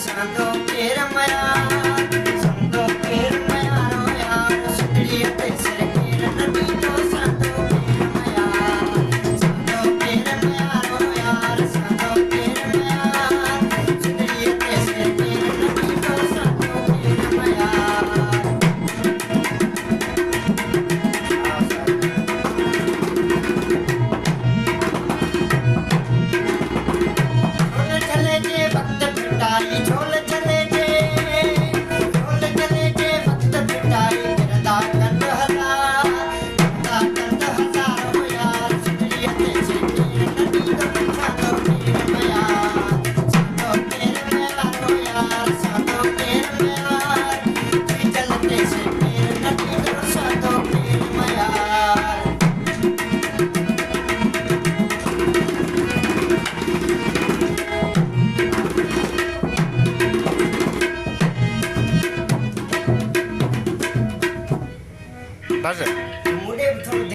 सांदो केर मया सांदो केर मया रो यार सुतड़ी ते सिर केर नदी तो सांदो केर मया सांदो केर मया रो यार सांदो केर मया सुतड़ी ते सिर केर नदी तो सांदो केर मया झोल चले जे वक्त पिटाई करदा कंद हजार हो यार सुतड़ी ते सिर केर नदी तो सांदो केर मया सांदो केर मया रो यार सांदो केर मया चलते सिर केर नदी तो सांदो केर मया Даже?